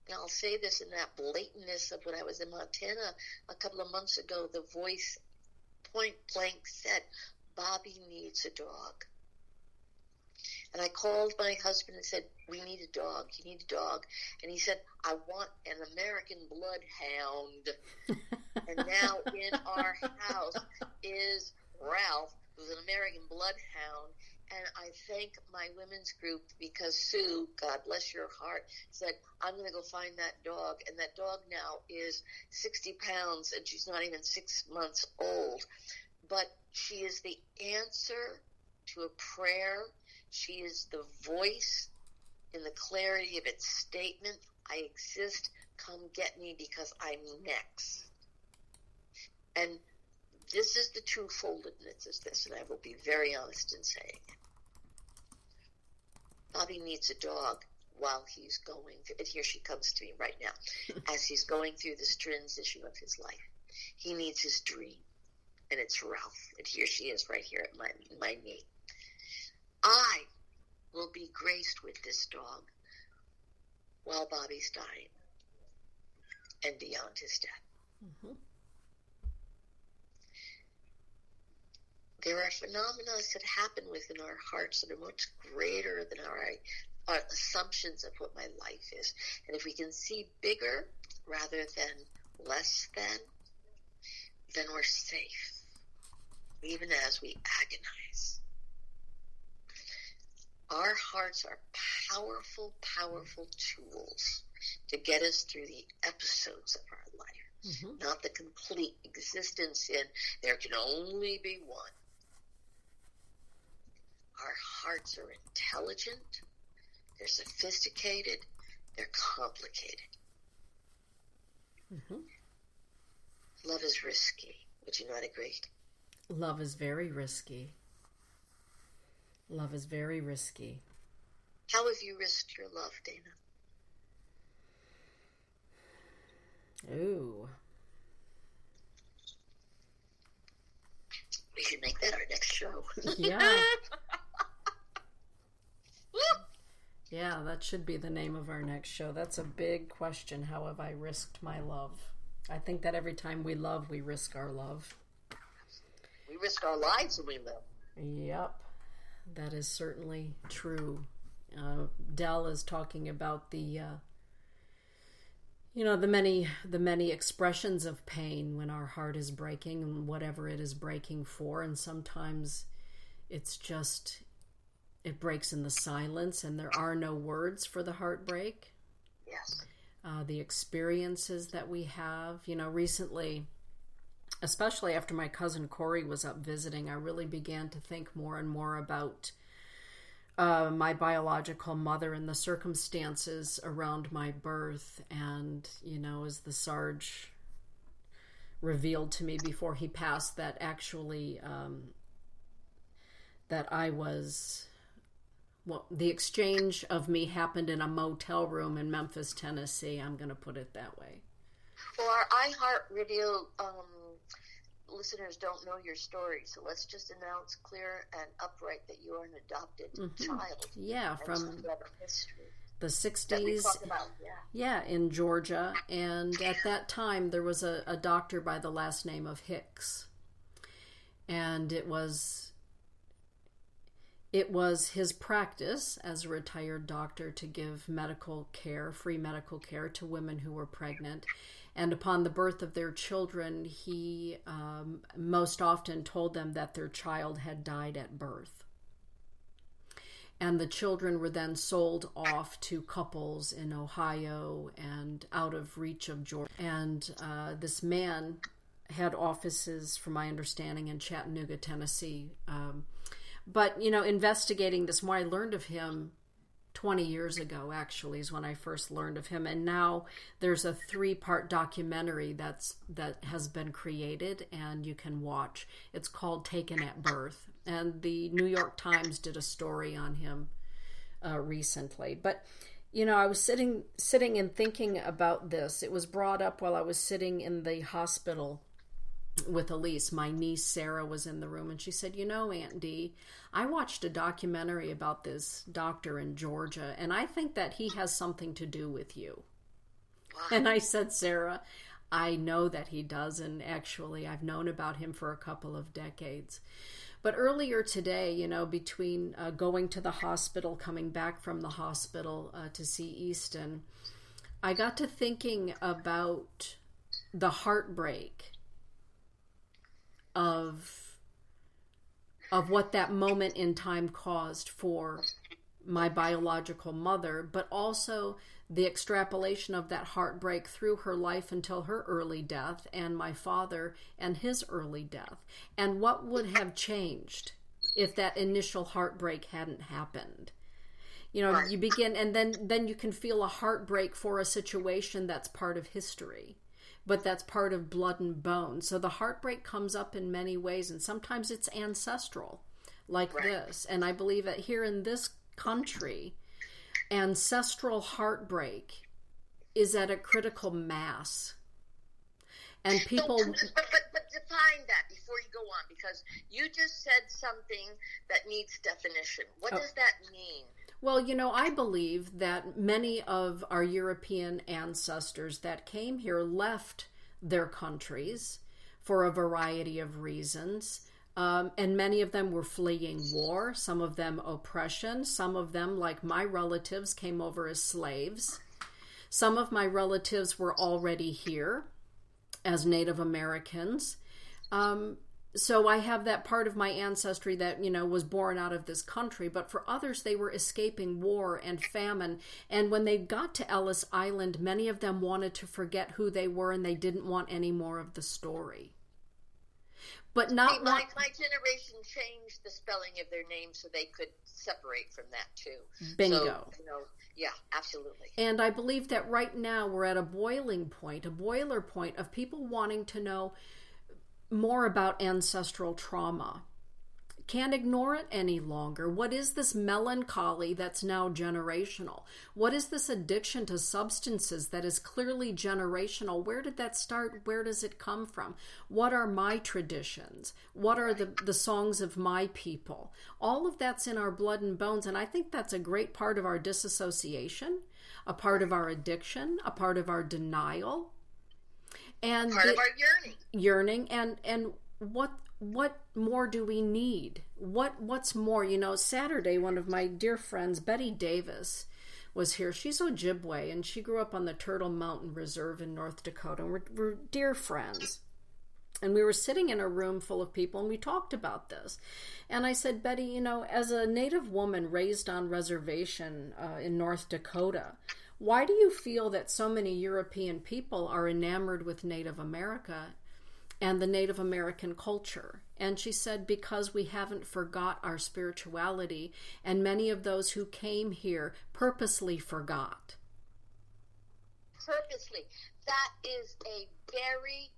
And I'll say this in that blatantness of when I was in Montana a couple of months ago, the voice point blank said, Bobby needs a dog. And I called my husband and said, we need a dog. You need a dog. And he said, I want an American bloodhound. And now in our house is Ralph, who's an American bloodhound. And I thank my women's group because Sue, God bless your heart, said, I'm going to go find that dog. And that dog now is 60 pounds and she's not even 6 months old. But she is the answer to a prayer. She is the voice in the clarity of its statement. I exist. Come get me because I'm next. And this is the two-foldedness of this, and I will be very honest in saying it. Bobby needs a dog while he's going through, and here she comes to me right now, as he's going through this transition of his life. He needs his dream, and it's Ralph, and here she is right here at my knee. I will be graced with this dog while Bobby's dying and beyond his death. Mm-hmm. There are phenomena that happen within our hearts that are much greater than our assumptions of what my life is. And if we can see bigger rather than less than, then we're safe, even as we agonize. Our hearts are powerful, powerful tools to get us through the episodes of our life, not the complete existence in there can only be one. Our hearts are intelligent, they're sophisticated, they're complicated. Love is risky. Would you not agree? Love is very risky. Love is very risky. How have you risked your love, Dana? Ooh. We should make that our next show. Yeah. Yeah, that should be the name of our next show. That's a big question. How have I risked my love? I think that every time we love, we risk our love. We risk our lives when we love. Yep. That is certainly true. Dell is talking about the many expressions of pain when our heart is breaking and whatever it is breaking for. And sometimes it's just, it breaks in the silence and there are no words for the heartbreak. Yes. The experiences that we have, recently, especially after my cousin Corey was up visiting, I really began to think more and more about my biological mother and the circumstances around my birth. And, as the Sarge revealed to me before he passed, that actually, that I was, the exchange of me happened in a motel room in Memphis, Tennessee. I'm going to put it that way. Well, our iHeartRadio listeners don't know your story, so let's just announce clear and upright that you are an adopted child. Yeah, from history the 60s. Yeah, in Georgia. And at that time, there was a doctor by the last name of Hicks. And it was his practice as a retired doctor to give medical care, free medical care to women who were pregnant. And upon the birth of their children, he most often told them that their child had died at birth. And the children were then sold off to couples in Ohio and out of reach of Georgia. And this man had offices, from my understanding, in Chattanooga, Tennessee. But, investigating this more, I learned of him 20 years ago, actually, is when I first learned of him. And now there's a 3-part documentary that has been created and you can watch. It's called Taken at Birth. And the New York Times did a story on him recently. But, I was sitting and thinking about this. It was brought up while I was sitting in the hospital with Elise. My niece Sarah was in the room and she said, Aunt Dee, I watched a documentary about this doctor in Georgia and I think that he has something to do with you. Wow. And I said, Sarah, I know that he does, and actually I've known about him for a couple of decades. But earlier today, between going to the hospital, coming back from the hospital to see Easton, I got to thinking about the heartbreak of what that moment in time caused for my biological mother, but also the extrapolation of that heartbreak through her life until her early death, and my father and his early death, and what would have changed if that initial heartbreak hadn't happened. You begin, and then you can feel a heartbreak for a situation that's part of history, but that's part of blood and bone. So the heartbreak comes up in many ways, and sometimes it's ancestral, like this. And I believe that here in this country, ancestral heartbreak is at a critical mass. And people... But define that before you go on, because you just said something that needs definition. What does that mean? Well, I believe that many of our European ancestors that came here left their countries for a variety of reasons. And many of them were fleeing war, some of them oppression, some of them, like my relatives, came over as slaves. Some of my relatives were already here as Native Americans. So I have that part of my ancestry that, was born out of this country. But for others, they were escaping war and famine. And when they got to Ellis Island, many of them wanted to forget who they were, and they didn't want any more of the story. But not my generation changed the spelling of their names so they could separate from that too. Bingo. So, yeah, absolutely. And I believe that right now we're at a boiler point of people wanting to know more about ancestral trauma. Can't ignore it any longer. What is this melancholy that's now generational? What is this addiction to substances that is clearly generational? Where did that start? Where does it come from? What are my traditions? What are the songs of my people? All of that's in our blood and bones, and I think that's a great part of our disassociation, a part of our addiction, a part of our denial, and part of our yearning. And what more do we need? What's more? Saturday, one of my dear friends, Betty Davis, was here. She's Ojibwe, and she grew up on the Turtle Mountain Reserve in North Dakota. And we're dear friends. And we were sitting in a room full of people, and we talked about this. And I said, Betty, as a Native woman raised on reservation in North Dakota, why do you feel that so many European people are enamored with Native America and the Native American culture? And she said, because we haven't forgot our spirituality, and many of those who came here purposely forgot. Purposely. That is a very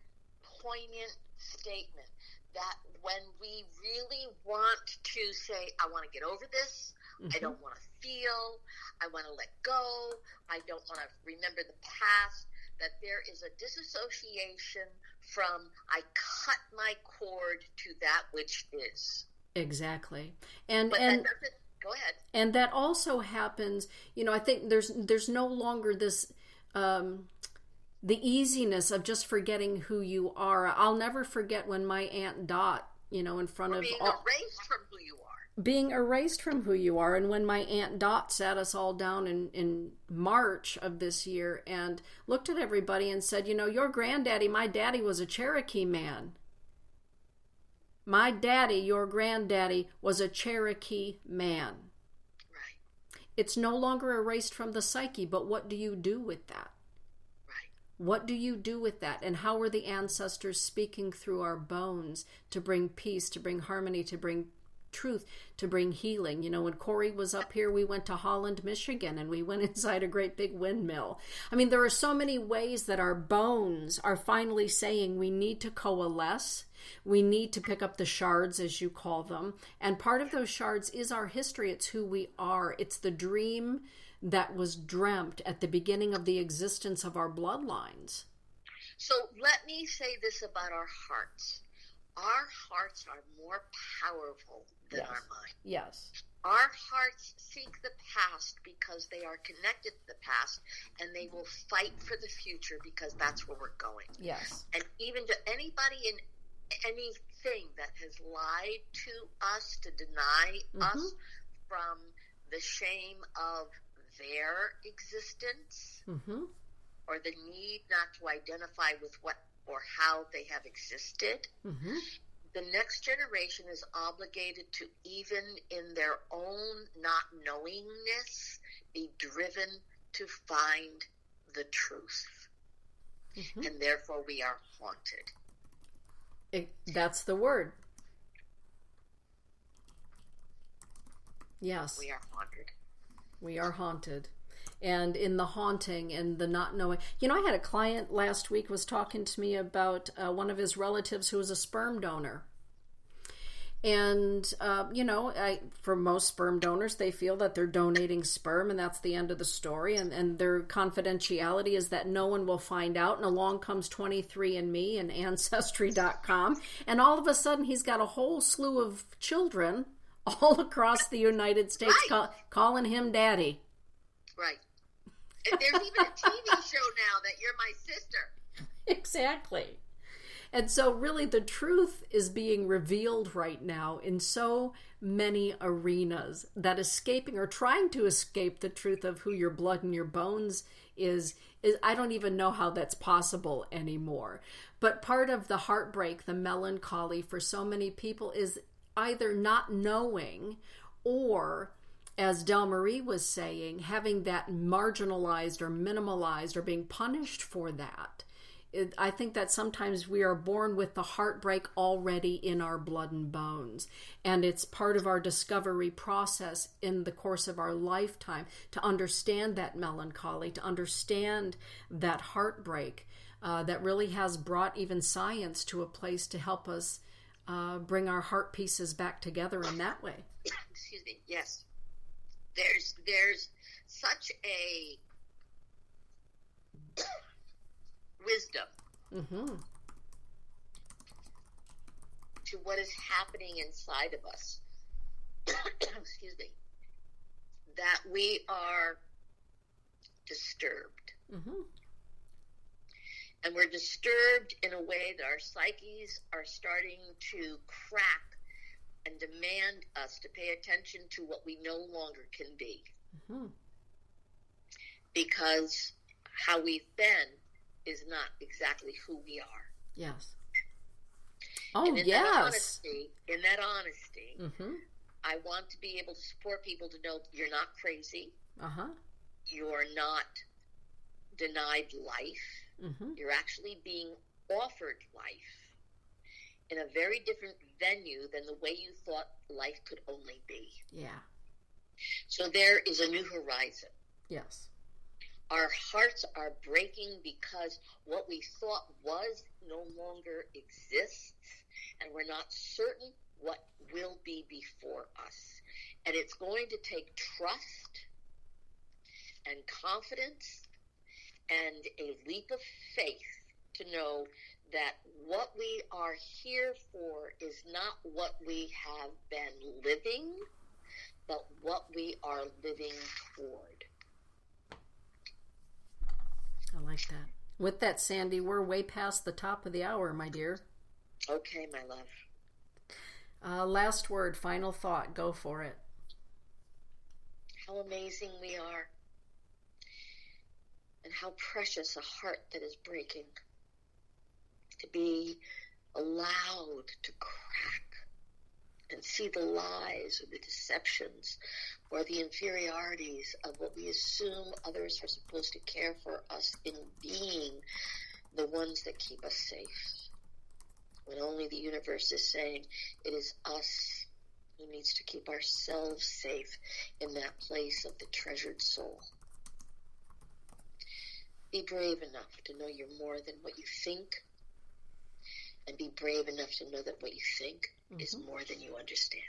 poignant statement, that when we really want to say, I want to get over this, I don't want to feel, I want to let go, I don't want to remember the past, that there is a disassociation from I cut my cord to that which is. Exactly. And go ahead. And that also happens, I think there's no longer this the easiness of just forgetting who you are. I'll never forget when my Aunt Dot, in front of being erased from who you are. Being erased from who you are. And when my Aunt Dot sat us all down in March of this year and looked at everybody and said, your granddaddy, my daddy, was a Cherokee man. My daddy, your granddaddy, was a Cherokee man. Right. It's no longer erased from the psyche, but what do you do with that? Right. What do you do with that? And how are the ancestors speaking through our bones to bring peace, to bring harmony, to bring truth, to bring healing? When Corey was up here, we went to Holland, Michigan, and we went inside a great big windmill. I mean, there are so many ways that our bones are finally saying we need to coalesce. We need to pick up the shards, as you call them. And part of those shards is our history. It's who we are. It's the dream that was dreamt at the beginning of the existence of our bloodlines. So let me say this about our hearts. Our hearts are more powerful than our mind. Yes. Our hearts seek the past because they are connected to the past, and they will fight for the future because that's where we're going. Yes. And even to anybody in anything that has lied to us to deny us from the shame of their existence or the need not to identify with what or how they have existed, the next generation is obligated to, even in their own not knowingness, be driven to find the truth. And therefore we are haunted. That's the word. Yes. We are haunted. We are haunted. And in the haunting and the not knowing. You know, I had a client last week was talking to me about one of his relatives who was a sperm donor. And, you know, for most sperm donors, they feel that they're donating sperm and that's the end of the story. And their confidentiality is that no one will find out. And along comes 23andMe and Ancestry.com. And all of a sudden, he's got a whole slew of children all across the United States calling him daddy. Right. And there's even a TV show now that you're my sister. Exactly. And so really the truth is being revealed right now in so many arenas that escaping or trying to escape the truth of who your blood and your bones is I don't even know how that's possible anymore. But part of the heartbreak, the melancholy for so many people is either not knowing or, as Del Marie was saying, having that marginalized or minimalized or being punished for that. I think that sometimes we are born with the heartbreak already in our blood and bones. And it's part of our discovery process in the course of our lifetime to understand that melancholy, to understand that heartbreak that really has brought even science to a place to help us bring our heart pieces back together in that way. Excuse me. Yes. There's such a wisdom to what is happening inside of us. Excuse me. That we are disturbed. And we're disturbed in a way that our psyches are starting to crack and demand us to pay attention to what we no longer can be. Because how we've been is not exactly who we are. Yes. Oh, and in yes. In that honesty, I want to be able to support people to know you're not crazy. You're not denied life. You're actually being offered life in a very different venue than the way you thought life could only be. Yeah. So there is a new horizon. Yes. Our hearts are breaking because what we thought was no longer exists, and we're not certain what will be before us. And it's going to take trust and confidence and a leap of faith to know that what we are here for is not what we have been living, but what we are living toward. I like that. With that, Sandy, we're way past the top of the hour, my dear. Okay, my love. Last word, final thought. Go for it. How amazing we are. And how precious a heart that is breaking. To be allowed to crack and see the lies or the deceptions or the inferiorities of what we assume others are supposed to care for us in being the ones that keep us safe. When only the universe is saying it is us who needs to keep ourselves safe in that place of the treasured soul. Be brave enough to know you're more than what you think, and be brave enough to know that what you think is more than you understand.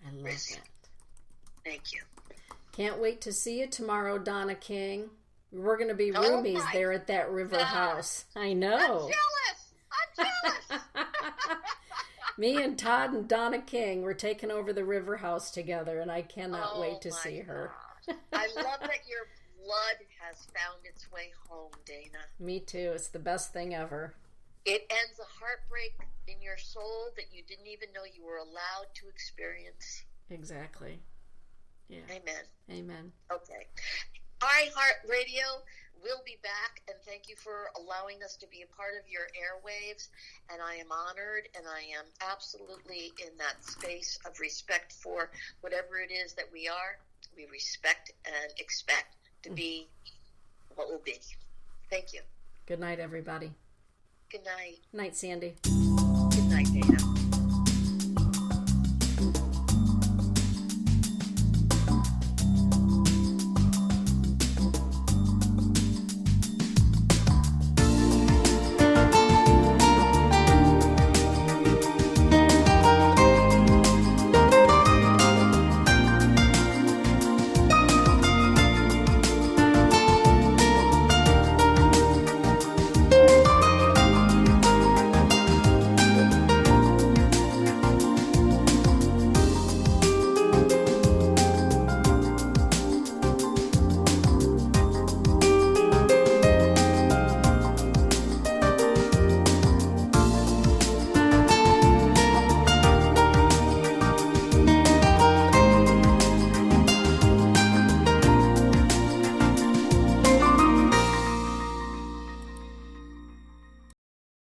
I love that. Thank you. Can't wait to see you tomorrow, Donna King. We're going to be roomies there at that river house. I know. I'm jealous. Me and Todd and Donna King, we're taking over the River House together, and I cannot wait to see her. I love that your blood has found its way home, Dana. Me too. It's the best thing ever. It ends a heartbreak in your soul that you didn't even know you were allowed to experience. Exactly. Yeah. Amen. Amen. Okay. iHeartRadio will be back, and thank you for allowing us to be a part of your airwaves. And I am honored, and I am absolutely in that space of respect for whatever it is that we are. We respect and expect to be what will be. Thank you. Good night, everybody. Good night. Night, Sandy. Good night, Dana.